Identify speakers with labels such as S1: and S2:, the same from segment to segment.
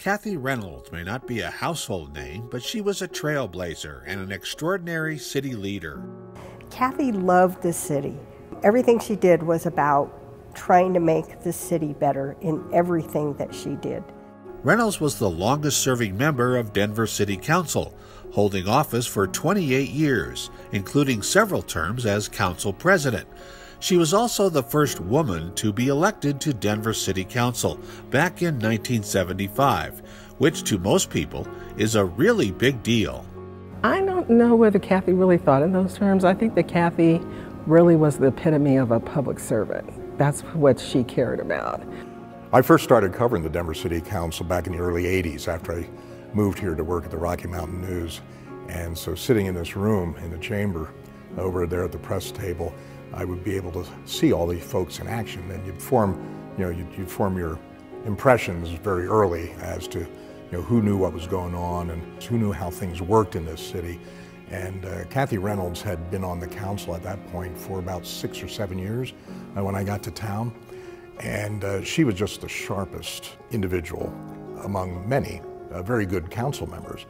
S1: Kathy Reynolds may not be a household name, but she was a trailblazer and an extraordinary city leader.
S2: Kathy loved the city. Everything she did was about trying to make the city better in everything that she did.
S1: Reynolds was the longest-serving member of Denver City Council, holding office for 28 years, including several terms as council president. She was also the first woman to be elected to Denver City Council back in 1975, which to most people is a really big deal.
S3: I don't know whether Kathy really thought in those terms. I think that Kathy really was the epitome of a public servant. That's what she cared about.
S4: I first started covering the Denver City Council back in the early 80s after I moved here to work at the Rocky Mountain News. And so sitting in this room in the chamber over there at the press table, I would be able to see all these folks in action, and you'd form your impressions very early as to who knew what was going on and who knew how things worked in this city. And Kathy Reynolds had been on the council at that point for about 6 or 7 years when I got to town. And she was just the sharpest individual among many very good council members.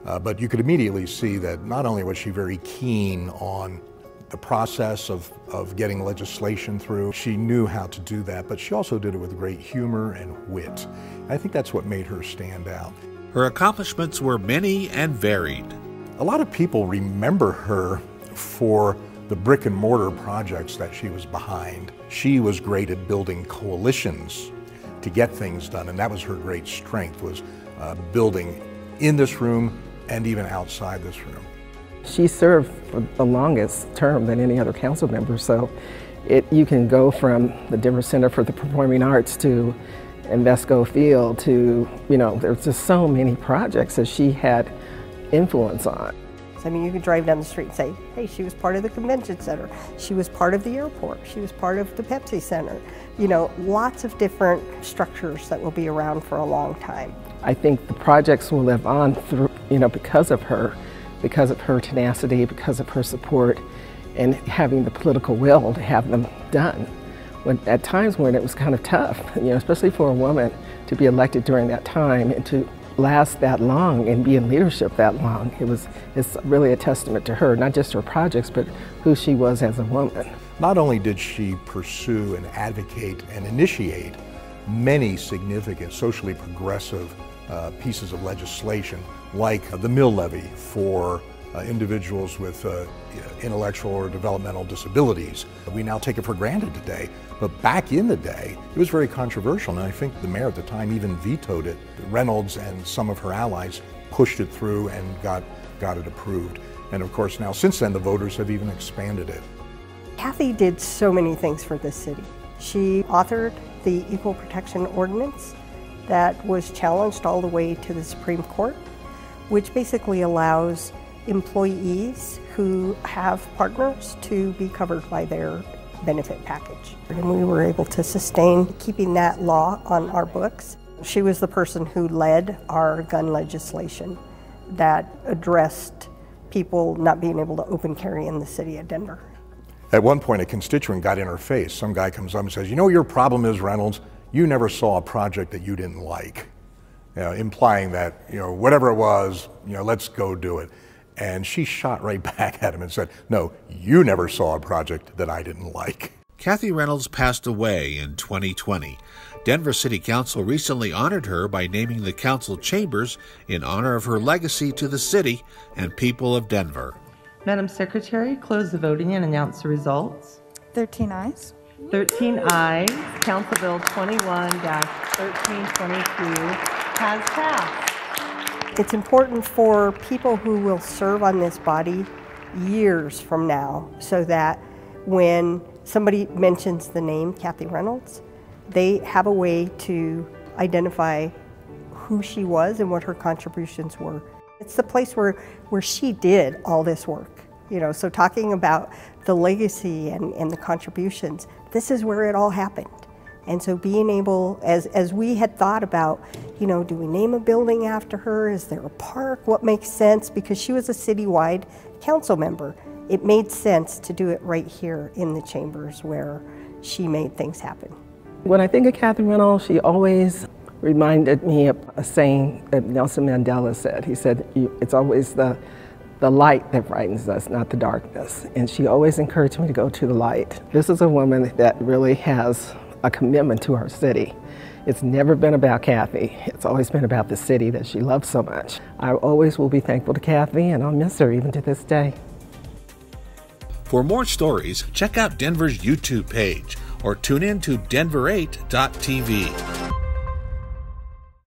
S4: But you could immediately see that not only was she very keen on the process of getting legislation through, she knew how to do that, but she also did it with great humor and wit. I think that's what made her stand out.
S1: Her accomplishments were many and varied.
S4: A lot of people remember her for the brick and mortar projects that she was behind. She was great at building coalitions to get things done, and that was her great strength, was building in this room and even outside this room.
S3: She served for the longest term than any other council member, so you can go from the Denver Center for the Performing Arts to Invesco Field to, there's just so many projects that she had influence on.
S2: I mean, you could drive down the street and say, hey, she was part of the convention center, she was part of the airport, she was part of the Pepsi Center. Lots of different structures that will be around for a long time.
S3: I think the projects will live on through, because of her tenacity, because of her support, and having the political will to have them done. At times when it was kind of tough, especially for a woman to be elected during that time and to last that long and be in leadership that long, it's really a testament to her, not just her projects, but who she was as a woman.
S4: Not only did she pursue and advocate and initiate many significant socially progressive pieces of legislation, like the mill levy for individuals with intellectual or developmental disabilities. We now take it for granted today, but back in the day, it was very controversial, and I think the mayor at the time even vetoed it. Reynolds and some of her allies pushed it through and got it approved. And of course now, since then, the voters have even expanded it.
S2: Kathy did so many things for this city. She authored the Equal Protection Ordinance that was challenged all the way to the Supreme Court, which basically allows employees who have partners to be covered by their benefit package. And we were able to sustain keeping that law on our books. She was the person who led our gun legislation that addressed people not being able to open carry in the city of Denver.
S4: At one point, a constituent got in her face. Some guy comes up and says, your problem is, Reynolds, you never saw a project that you didn't like. Implying that, whatever it was, let's go do it. And she shot right back at him and said, no, you never saw a project that I didn't like.
S1: Kathy Reynolds passed away in 2020. Denver City Council recently honored her by naming the council chambers in honor of her legacy to the city and people of Denver.
S5: Madam Secretary, close the voting and announce the results.
S6: 13 ayes.
S5: 13 ayes. Council Bill 21-1322 has passed.
S2: It's important for people who will serve on this body years from now, so that when somebody mentions the name Kathy Reynolds, they have a way to identify who she was and what her contributions were. It's the place where she did all this work. So talking about the legacy and the contributions, this is where it all happened. And so being able, as we had thought about, do we name a building after her? Is there a park? What makes sense? Because she was a citywide council member. It made sense to do it right here in the chambers where she made things happen.
S3: When I think of Kathy Reynolds, she always reminded me of a saying that Nelson Mandela said. He said, it's always the light that brightens us, not the darkness. And she always encouraged me to go to the light. This is a woman that really has a commitment to her city. It's never been about Kathy. It's always been about the city that she loves so much. I always will be thankful to Kathy, and I'll miss her even to this day.
S1: For more stories, check out Denver's YouTube page or tune in to Denver8.tv.